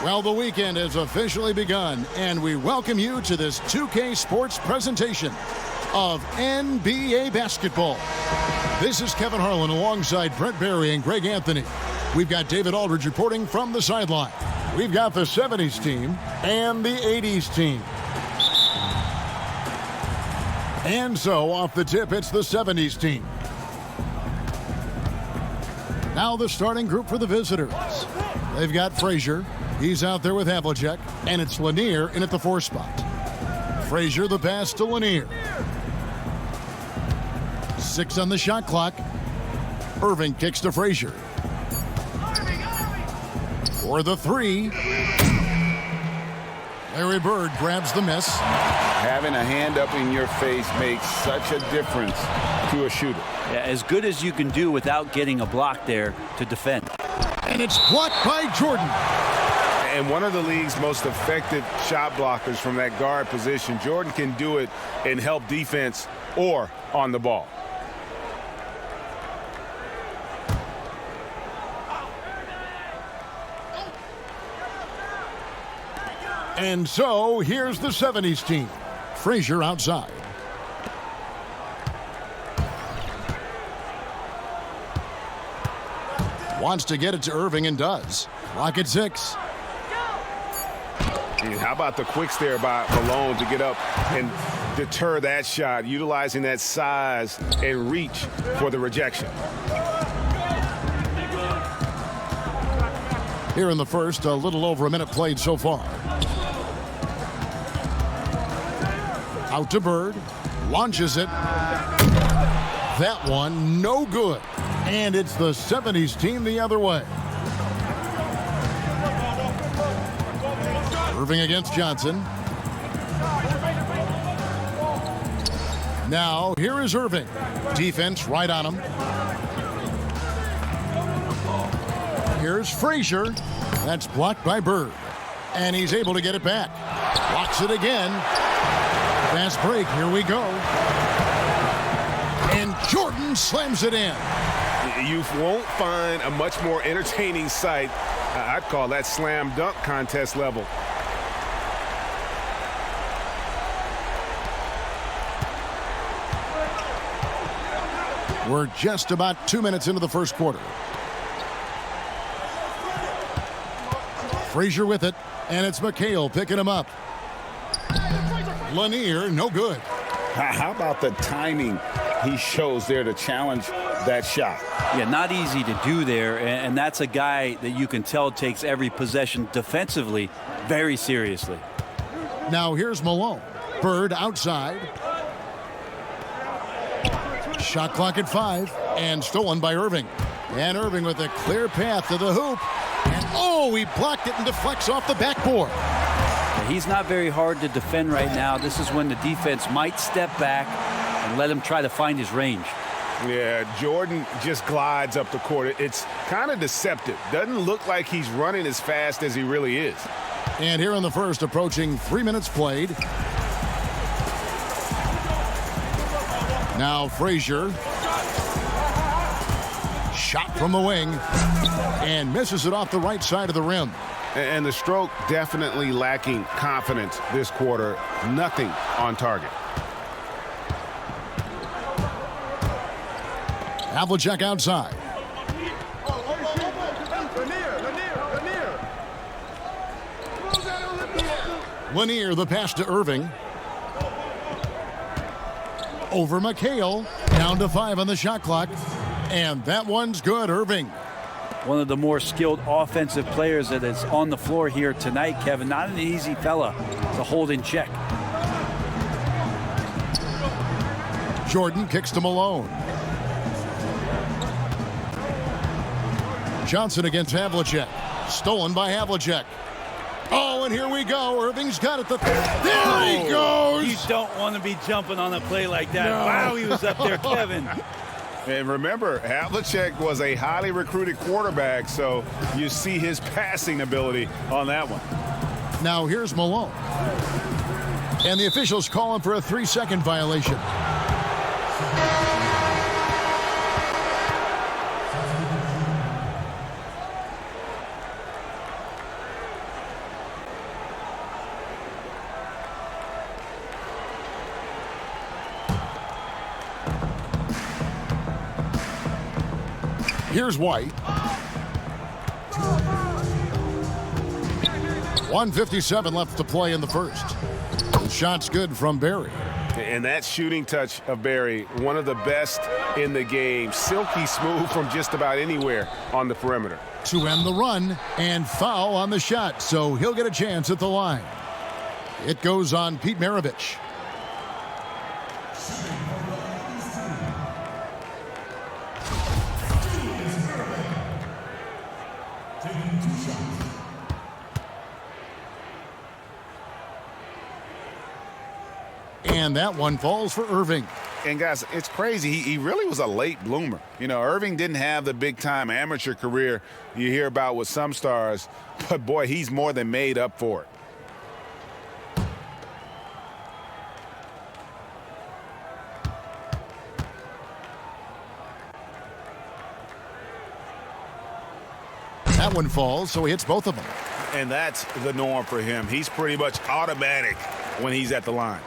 Well, the weekend has officially begun, and we welcome you to this 2K Sports presentation of NBA basketball. This is Kevin Harlan alongside Brent Barry and Greg Anthony. We've got David Aldridge reporting from the sideline. We've got the 70s team and the 80s team. And so, off the tip, it's the 70s team. Now the starting group for the visitors. They've got Frazier. He's out there with Havlicek. And it's Lanier in at the 4 spot. Frazier the pass to Lanier. 6 on the shot clock. Irving kicks to Frazier. For the 3. Larry Bird grabs the miss. Having a hand up in your face makes such a difference to a shooter. Yeah, as good as you can do without getting a block there to defend. And it's blocked by Jordan. And one of the league's most effective shot blockers from that guard position. Jordan can do it and help defense or on the ball. And so, here's the 70s team. Frazier outside. Wants to get it to Irving and does. Clock at 6. And how about the quicks there by Malone to get up and deter that shot, utilizing that size and reach for the rejection. Here in the first, a little over a minute played so far. Out to Bird, launches it. That one, no good. And it's the 70s team the other way. Irving against Johnson. Now, here is Irving. Defense right on him. Here's Frazier. That's blocked by Bird. And he's able to get it back. Blocks it again. Fast break, here we go. And Jordan slams it in. You won't find a much more entertaining sight. I'd call that slam dunk contest level. We're just about 2 minutes into the first quarter. Frazier with it, and it's McHale picking him up. Lanier, no good. How about the timing he shows there to challenge that shot? Yeah, not easy to do there, and that's a guy that you can tell takes every possession defensively very seriously. Now here's Malone. Bird outside. Shot clock at 5, and stolen by Irving. And Irving with a clear path to the hoop. And oh, he blocked it and deflects off the backboard. He's not very hard to defend right now. This is when the defense might step back and let him try to find his range. Yeah, Jordan just glides up the court. It's kind of deceptive. Doesn't look like he's running as fast as he really is. And here in the first, approaching 3 minutes played. Now Frazier. Shot from the wing. And misses it off the right side of the rim. And the stroke definitely lacking confidence this quarter. Nothing on target. Havlicek outside. Lanier, the pass to Irving. Over McHale. Down to 5 on the shot clock. And that one's good, Irving. One of the more skilled offensive players that is on the floor here tonight, Kevin. Not an easy fella to hold in check. Jordan kicks to Malone. Johnson against Havlicek. Stolen by Havlicek. Oh, and here we go. Irving's got it. There he goes. You don't want to be jumping on a play like that. No. Wow, he was up there, Kevin. And remember, Havlicek was a highly recruited quarterback, so you see his passing ability on that one. Now here's Malone. And the officials call him for a 3-second violation. Here's White. 1:57 left to play in the first. The shot's good from Barry. And that shooting touch of Barry, one of the best in the game. Silky smooth from just about anywhere on the perimeter. To end the run, and foul on the shot, so he'll get a chance at the line. It goes on Pete Maravich. And that one falls for Irving. And guys, it's crazy. He really was a late bloomer. You know, Irving didn't have the big-time amateur career you hear about with some stars, but boy, he's more than made up for it. That one falls, so he hits both of them. And that's the norm for him. He's pretty much automatic when he's at the line.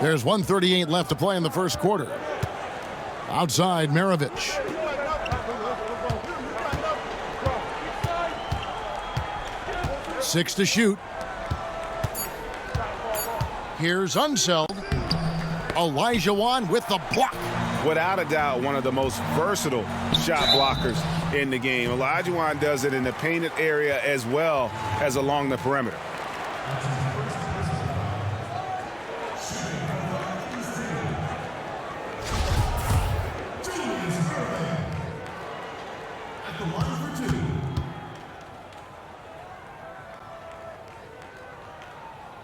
There's 1:38 left to play in the first quarter. Outside, Maravich. Six to shoot. Here's Unseld. Elijah Wan with the block. Without a doubt, one of the most versatile shot blockers in the game. Elijah Wan does it in the painted area as well as along the perimeter.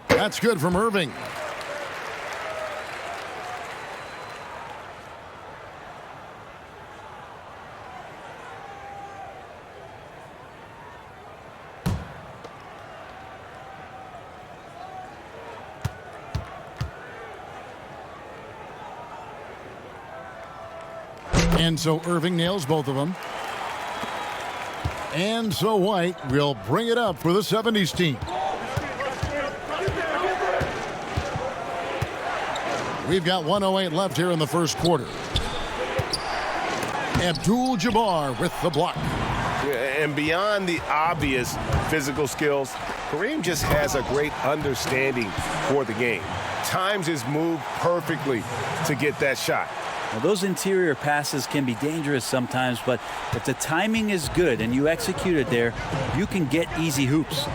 That's good from Irving. And so Irving nails both of them. And so White will bring it up for the 70s team. We've got 1:08 left here in the first quarter. Abdul-Jabbar with the block. And beyond the obvious physical skills, Kareem just has a great understanding for the game. Times his move perfectly to get that shot. Well, those interior passes can be dangerous sometimes, but if the timing is good and you execute it there, you can get easy hoops.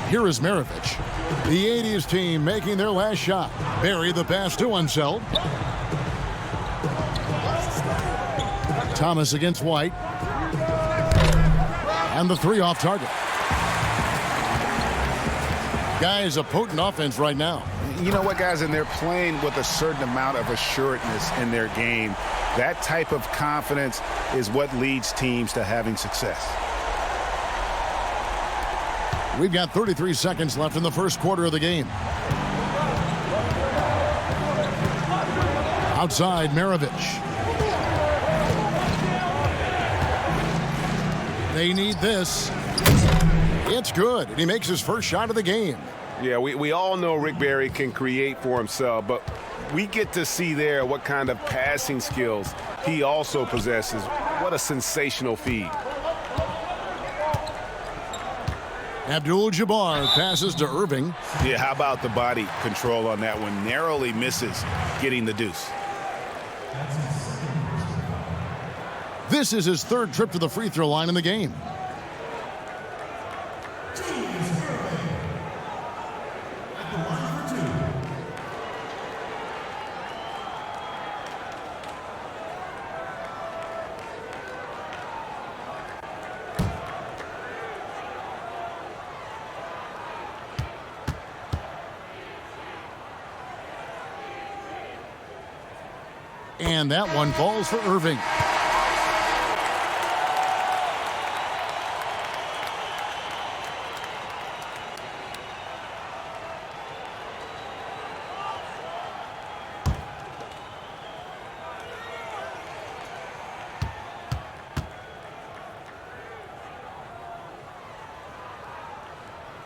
Here is Maravich. The 80s team making their last shot. Barry the pass to Unseld. Thomas against White. And the three off target. Guys, a potent offense right now. You know what, guys? And they're playing with a certain amount of assuredness in their game. That type of confidence is what leads teams to having success. We've got 33 seconds left in the first quarter of the game. Outside, Maravich. They need this. It's good, and he makes his first shot of the game. Yeah, we all know Rick Barry can create for himself, but we get to see there what kind of passing skills he also possesses. What a sensational feed. Abdul-Jabbar passes to Irving. Yeah, how about the body control on that one? Narrowly misses getting the deuce. This is his third trip to the free throw line in the game. And that one falls for Irving.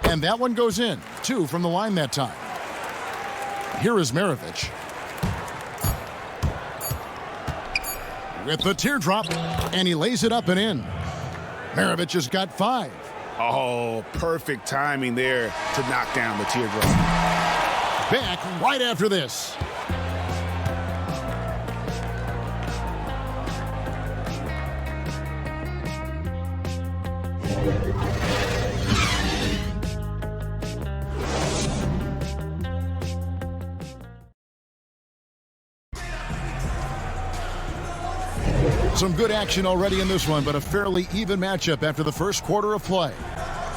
And that one goes in. 2 from the line that time. Here is Maravich. with the teardrop, and he lays it up and in. Maravich has got 5. Oh, perfect timing there to knock down the teardrop. Back right after this. Some good action already in this one, but a fairly even matchup after the first quarter of play.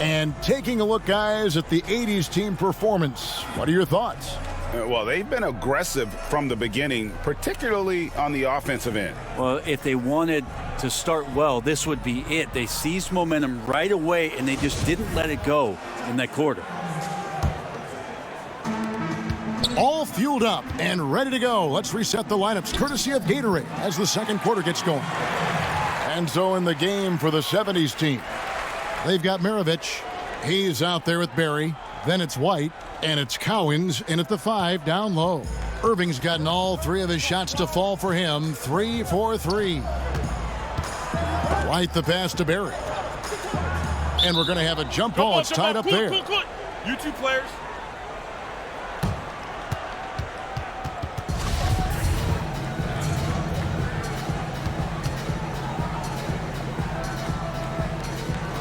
And taking a look, guys, at the 80s team performance, what are your thoughts? Well, they've been aggressive from the beginning, particularly on the offensive end. Well, if they wanted to start well, this would be it. They seized momentum right away, and they just didn't let it go in that quarter. All fueled up and ready to go. Let's reset the lineups courtesy of Gatorade as the second quarter gets going. And so in the game for the 70s team, they've got Maravich. He's out there with Barry. Then it's White, and it's Cowens in at the 5 down low. Irving's gotten all 3 of his shots to fall for him. 3 for 3. White the pass to Barry. And we're going to have a jump ball. It's tied up there. You two players.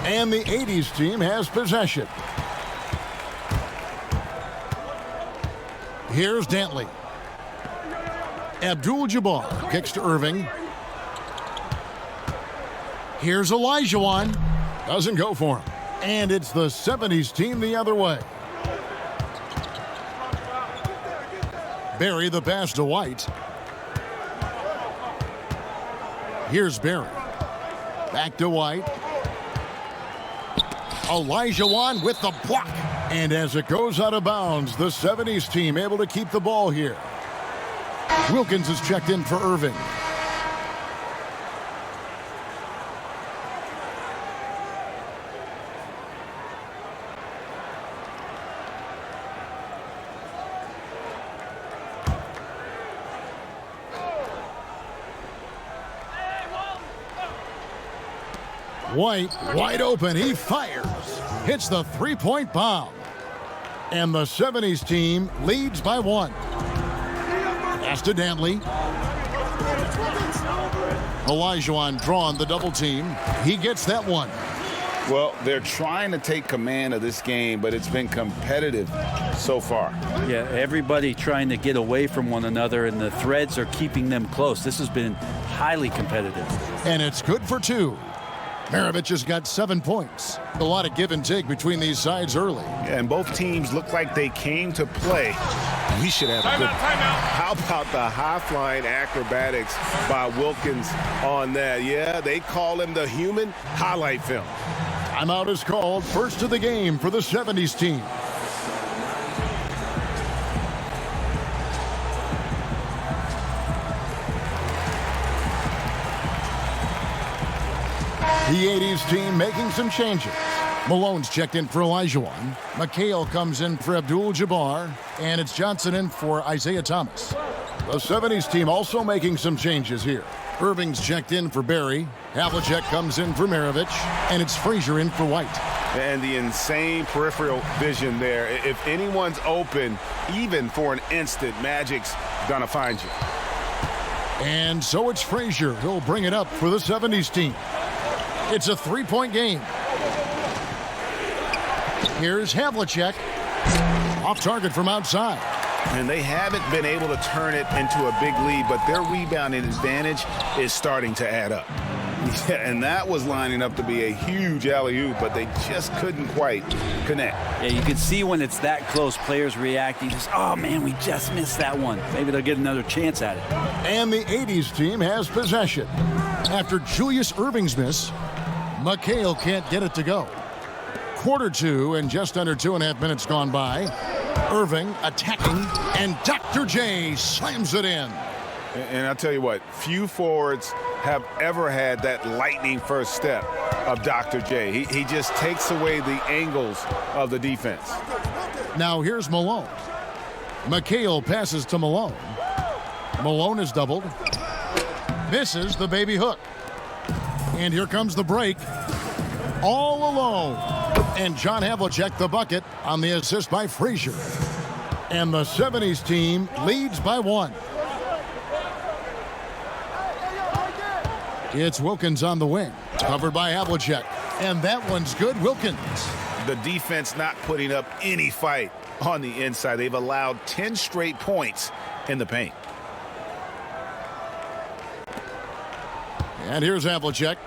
And the 80s team has possession. Here's Dantley. Abdul-Jabbar kicks to Irving. Here's Olajuwon. Doesn't go for him. And it's the 70s team the other way. Barry the pass to White. Here's Barry. Back to White. Olajuwon with the block. And as it goes out of bounds, the 70s team able to keep the ball here. Wilkins is checked in for Irving. White, wide open, he fires. Hits the three-point bomb. And the 70s team leads by 1. Pass to Dantley. Olajuwon drawn the double team. He gets that one. Well, they're trying to take command of this game, but it's been competitive so far. Yeah, everybody trying to get away from one another, and the threads are keeping them close. This has been highly competitive. And it's good for 2. Maravich has got 7 points. A lot of give and take between these sides early. Yeah, and both teams look like they came to play. We should have a good... How about the high-flying acrobatics by Wilkins on that? Yeah, they call him the human highlight film. Timeout is called. First of the game for the 70s team. The 80s team making some changes. Malone's checked in for Olajuwon. McHale comes in for Abdul-Jabbar. And it's Johnson in for Isaiah Thomas. The 70s team also making some changes here. Irving's checked in for Barry. Havlicek comes in for Maravich. And it's Frazier in for White. And the insane peripheral vision there. If anyone's open, even for an instant, Magic's gonna find you. And so it's Frazier who'll bring it up for the 70s team. It's a 3-point game. Here's Havlicek. Off target from outside. And they haven't been able to turn it into a big lead, but their rebounding advantage is starting to add up. Yeah, and that was lining up to be a huge alley-oop, but they just couldn't quite connect. Yeah, you can see when it's that close, players reacting. Just, oh, man, we just missed that one. Maybe they'll get another chance at it. And the 80s team has possession. After Julius Irving's miss, McHale can't get it to go. Quarter 2 and just under 2.5 minutes gone by. Irving attacking, and Dr. J slams it in. And I'll tell you what, few forwards have ever had that lightning first step of Dr. J. He just takes away the angles of the defense. Now here's Malone. McHale passes to Malone. Malone is doubled. misses the baby hook. And here comes the break. All alone. And John Havlicek the bucket on the assist by Frazier. And the 70s team leads by 1. It's Wilkins on the wing. Covered by Havlicek. And that one's good. Wilkins. The defense not putting up any fight on the inside. They've allowed 10 straight points in the paint. And here's Havlicek.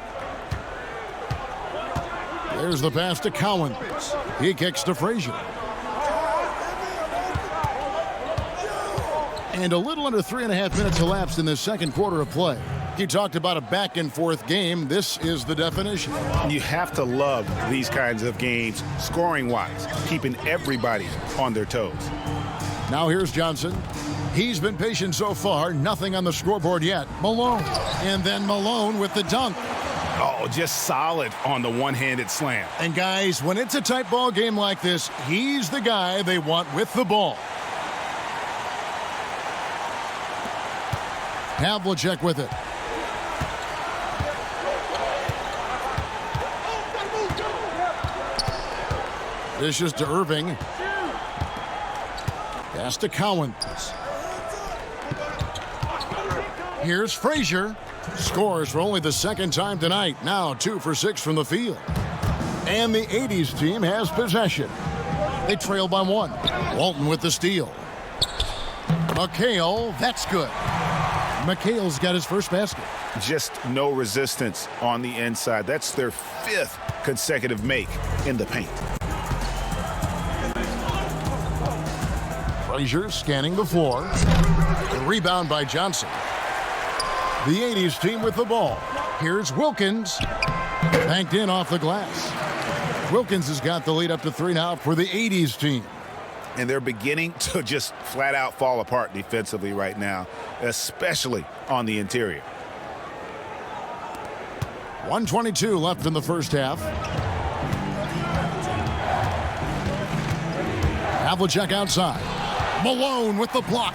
There's the pass to Cowens. He kicks to Frazier. And a little under 3.5 minutes elapsed in the second quarter of play. He talked about a back-and-forth game. This is the definition. You have to love these kinds of games, scoring-wise, keeping everybody on their toes. Now here's Johnson. He's been patient so far. Nothing on the scoreboard yet. Malone. And then Malone with the dunk. Oh, just solid on the one-handed slam. And guys, when it's a tight ball game like this, he's the guy they want with the ball. Havlicek with it. Dishes to Irving. Pass to Cowens. Here's Frazier. Scores for only the second time tonight. Now 2 for 6 from the field. And the 80s team has possession. They trail by 1. Walton with the steal. McHale, that's good. McHale's got his first basket. Just no resistance on the inside. That's their 5th consecutive make in the paint. Frazier scanning the floor. The rebound by Johnson. The 80s team with the ball. Here's Wilkins. Banked in off the glass. Wilkins has got the lead up to 3 now for the 80s team. And they're beginning to just flat out fall apart defensively right now, especially on the interior. 1:22 left in the first half. Havlicek outside. Malone with the block.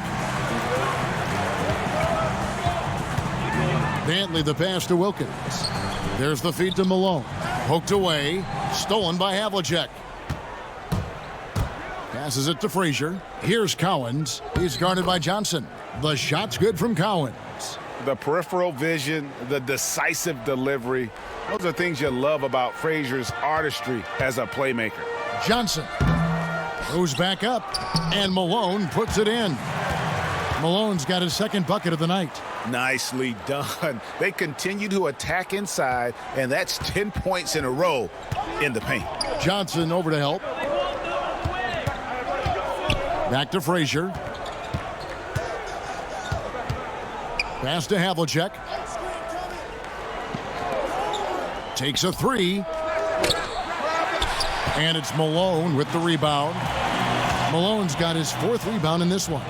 Dantley the pass to Wilkins. There's the feed to Malone. Poked away. Stolen by Havlicek. Passes it to Frazier. Here's Cowens. He's guarded by Johnson. The shot's good from Cowens. The peripheral vision, the decisive delivery. Those are things you love about Frazier's artistry as a playmaker. Johnson goes back up, and Malone puts it in. Malone's got his second bucket of the night. Nicely done. They continue to attack inside, and that's 10 points in a row in the paint. Johnson over to help. Back to Frazier. Pass to Havlicek. Takes a 3. And it's Malone with the rebound. Malone's got his 4th rebound in this one.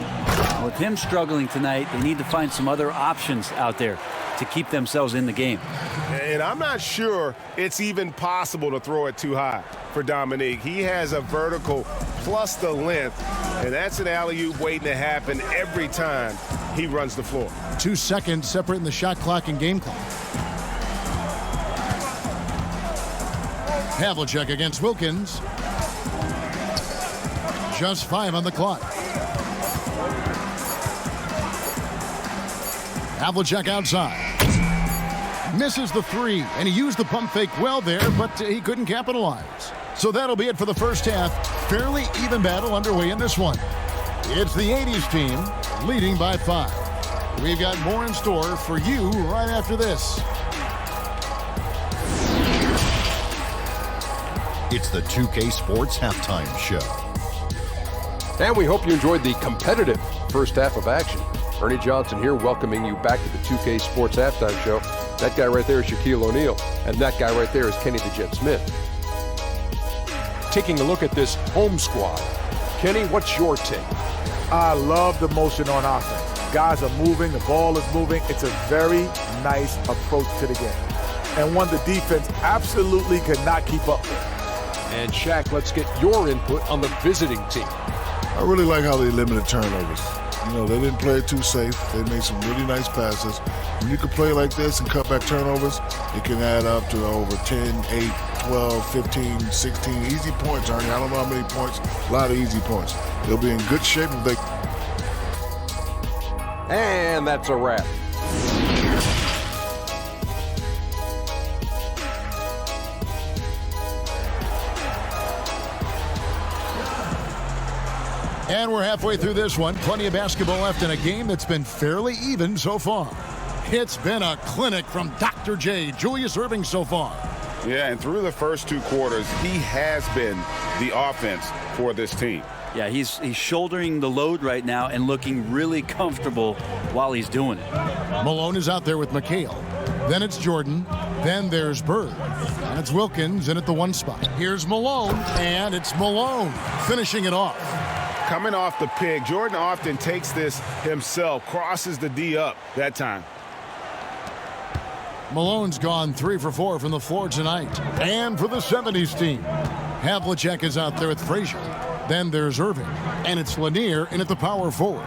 With him struggling tonight, they need to find some other options out there to keep themselves in the game. And I'm not sure it's even possible to throw it too high for Dominique. He has a vertical plus the length, and that's an alley-oop waiting to happen every time he runs the floor. 2 seconds separating the shot clock and game clock. Havlicek against Wilkins. Just 5 on the clock. Havlicek outside. Misses the 3, and he used the pump fake well there, but he couldn't capitalize. So that'll be it for the first half. Fairly even battle underway in this one. It's the 80s team leading by 5. We've got more in store for you right after this. It's the 2K Sports Halftime Show. And we hope you enjoyed the competitive first half of action. Ernie Johnson here, welcoming you back to the 2K Sports Halftime Show. That guy right there is Shaquille O'Neal, and that guy right there is Kenny the Jet Smith. Taking a look at this home squad. Kenny, what's your take? I love the motion on offense. Guys are moving, the ball is moving. It's a very nice approach to the game, and one the defense absolutely could not keep up with. And Shaq, let's get your input on the visiting team. I really like how they limited turnovers. You know, they didn't play it too safe. They made some really nice passes. When you can play like this and cut back turnovers, it can add up to over 10, 8, 12, 15, 16 easy points, Ernie. I don't know how many points. A lot of easy points. They'll be in good shape if they... And that's a wrap. And we're halfway through this one. Plenty of basketball left in a game that's been fairly even so far. It's been a clinic from Dr. J, Julius Erving, so far. Yeah, and through the first 2 quarters, he has been the offense for this team. Yeah, he's shouldering the load right now and looking really comfortable while he's doing it. Malone is out there with McHale. Then it's Jordan. Then there's Bird. And it's Wilkins in at the 1 spot. Here's Malone, and it's Malone finishing it off. Coming off the pick, Jordan often takes this himself, crosses the D up that time. Malone's gone 3 for 4 from the floor tonight. And for the 70s team, Havlicek is out there with Frazier. Then there's Erving, and it's Lanier in at the power forward.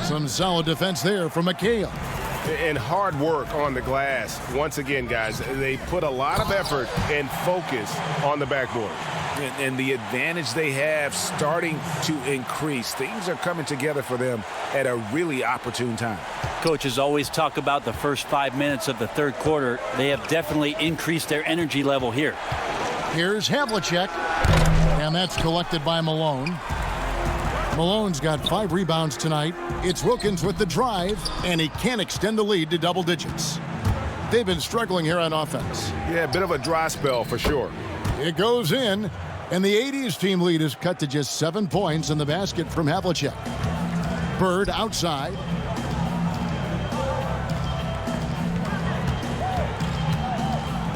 Some solid defense there from McHale. And hard work on the glass. Once again, guys, they put a lot of effort and focus on the backboard. And the advantage they have starting to increase. Things are coming together for them at a really opportune time. Coaches always talk about the first 5 minutes of the third quarter. They have definitely increased their energy level here. Here's Havlicek, and that's collected by Malone. Malone's got 5 rebounds tonight. It's Wilkins with the drive, and he can't extend the lead to double digits. They've been struggling here on offense. Yeah, a bit of a dry spell for sure. It goes in, and the 80s team lead is cut to just 7 points in the basket from Havlicek. Bird outside.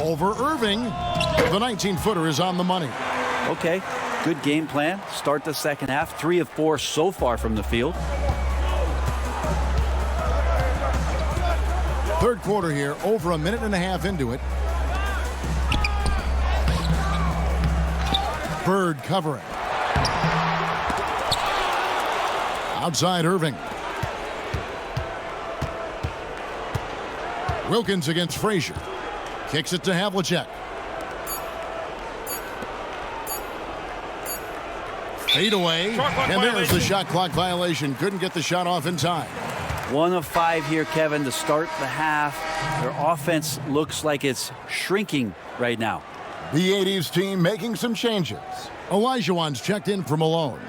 Over Erving. The 19-footer is on the money. Okay, good game plan. Start the second half. 3 of 4 so far from the field. Third quarter here, over a minute and a half into it. Bird covering. Outside Erving. Wilkins against Frazier. Kicks it to Havlicek. Fade away. And there's the shot clock violation. Couldn't get the shot off in time. 1 of 5 here, Kevin, to start the half. Their offense looks like it's shrinking right now. The 80s team making some changes. Olajuwon's checked in for Malone.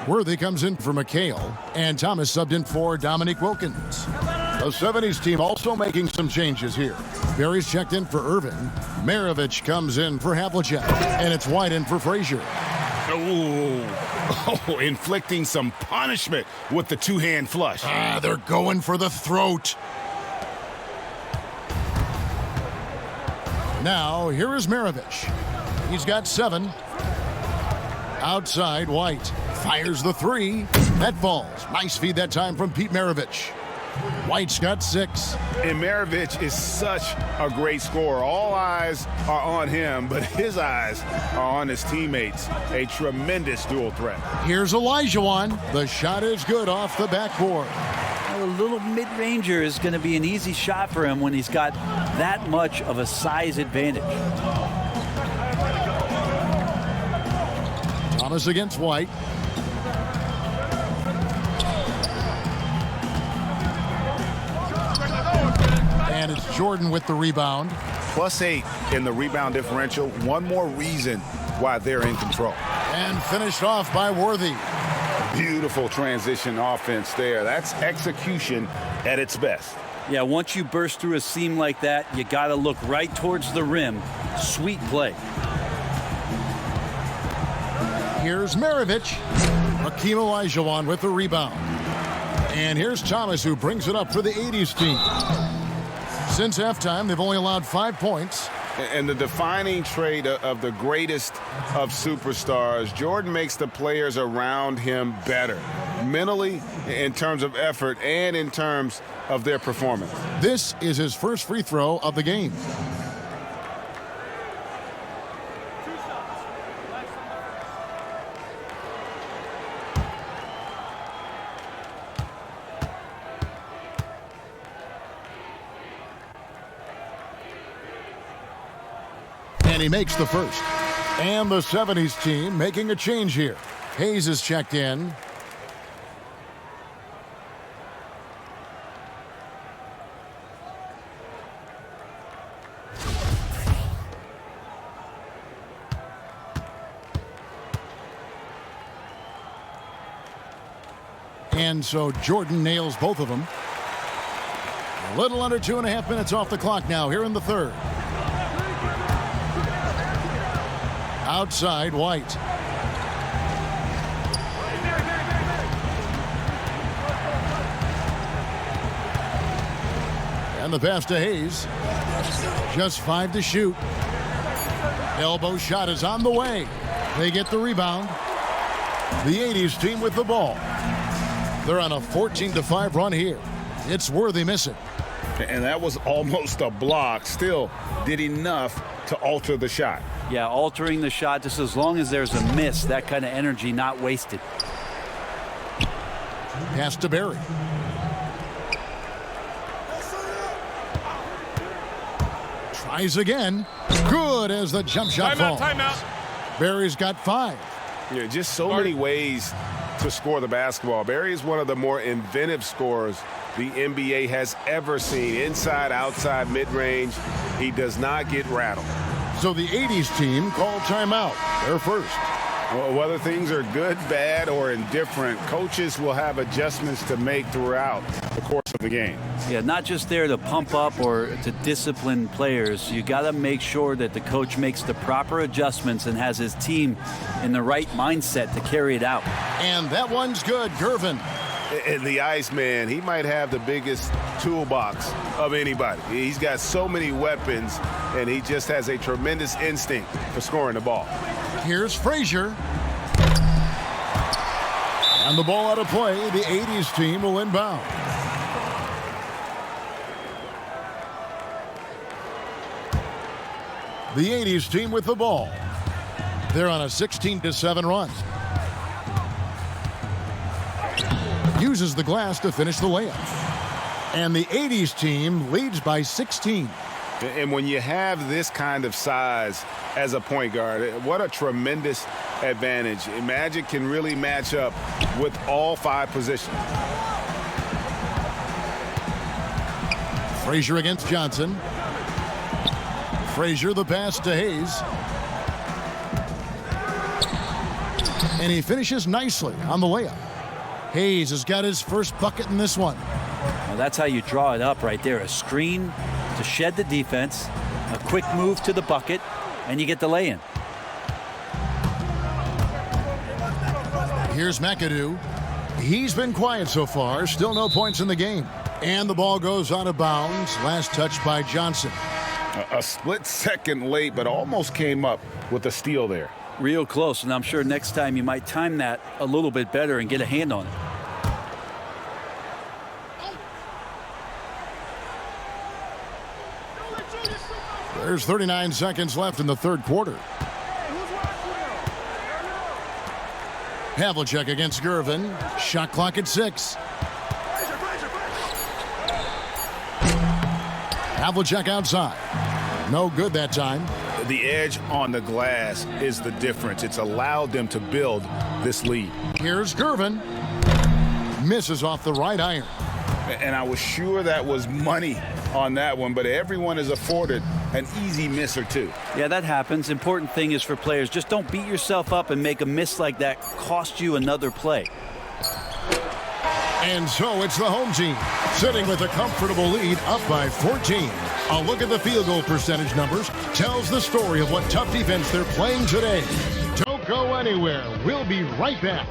Worthy comes in for McHale. And Thomas subbed in for Dominique Wilkins. The 70s team also making some changes here. Barry's checked in for Erving. Maravich comes in for Havlicek. And it's White in for Frazier. Oh, inflicting some punishment with the 2-hand flush. They're going for the throat. Now, here is Maravich. He's got 7. Outside, White fires the 3. That falls. Nice feed that time from Pete Maravich. White's got 6. And Maravich is such a great scorer. All eyes are on him, but his eyes are on his teammates. A tremendous dual threat. Here's Olajuwon. The shot is good off the backboard. A little mid-ranger is going to be an easy shot for him when he's got that much of a size advantage. Thomas against White. And it's Jordan with the rebound. +8 in the rebound differential. One more reason why they're in control. And finished off by Worthy. Beautiful transition offense there. That's execution at its best. Yeah, once you burst through a seam like that, you got to look right towards the rim. Sweet play. Here's Maravich. Hakeem Olajuwon with the rebound. And here's Thomas, who brings it up for the 80s team. Since halftime, they've only allowed 5 points. And the defining trait of the greatest of superstars, Jordan makes the players around him better. Mentally, in terms of effort, and in terms of their performance. This is his first free throw of the game. he makes the first. And the 70s team making a change here. Hayes is checked in. And so Jordan nails both of them. A little under 2.5 minutes off the clock now here in the third. Outside, White. And the pass to Hayes. Just 5 to shoot. Elbow shot is on the way. They get the rebound. The 80s team with the ball. They're on a 14-5 run here. It's Worthy missing. And that was almost a block. Still did enough to alter the shot. Yeah, altering the shot just as long as there's a miss. That kind of energy not wasted. Pass to Barry. Tries again. Good as the jump shot falls. Timeout. Barry's got 5. Yeah, just so many ways to score the basketball. Barry is one of the more inventive scorers the NBA has ever seen. Inside, outside, mid-range. He does not get rattled. So the 80s team called timeout. They're first. Well, whether things are good, bad, or indifferent, coaches will have adjustments to make throughout the course of the game. Yeah, not just there to pump up or to discipline players. You got to make sure that the coach makes the proper adjustments and has his team in the right mindset to carry it out. And that one's good. Gervin. And the Iceman, he might have the biggest toolbox of anybody. He's got so many weapons, and he just has a tremendous instinct for scoring the ball. Here's Frazier. And the ball out of play. The 80s team will inbound. The 80s team with the ball. They're on a 16-7 run. Uses the glass to finish the layup. And the 80s team leads by 16. And when you have this kind of size as a point guard, what a tremendous advantage. Magic can really match up with all 5 positions. Frazier against Johnson. Frazier the pass to Hayes. And he finishes nicely on the layup. Hayes has got his first bucket in this one. Well, that's how you draw it up right there. A screen to shed the defense, a quick move to the bucket, and you get the lay-in. Here's McAdoo. He's been quiet so far. Still no points in the game. And the ball goes out of bounds. Last touch by Johnson. A split second late, but almost came up with a steal there. Real close, and I'm sure next time you might time that a little bit better and get a hand on it. There's 39 seconds left in the third quarter. Havlicek against Gervin. Shot clock at 6. Havlicek outside. No good that time. The edge on the glass is the difference. It's allowed them to build this lead. Here's Gervin. Misses off the right iron. And I was sure that was money on that one, but everyone is afforded an easy miss or two. Yeah, that happens. Important thing is for players, just don't beat yourself up and make a miss like that cost you another play. And so it's the home team sitting with a comfortable lead up by 14. A look at the field goal percentage numbers tells the story of what tough defense they're playing today. Don't go anywhere. We'll be right back.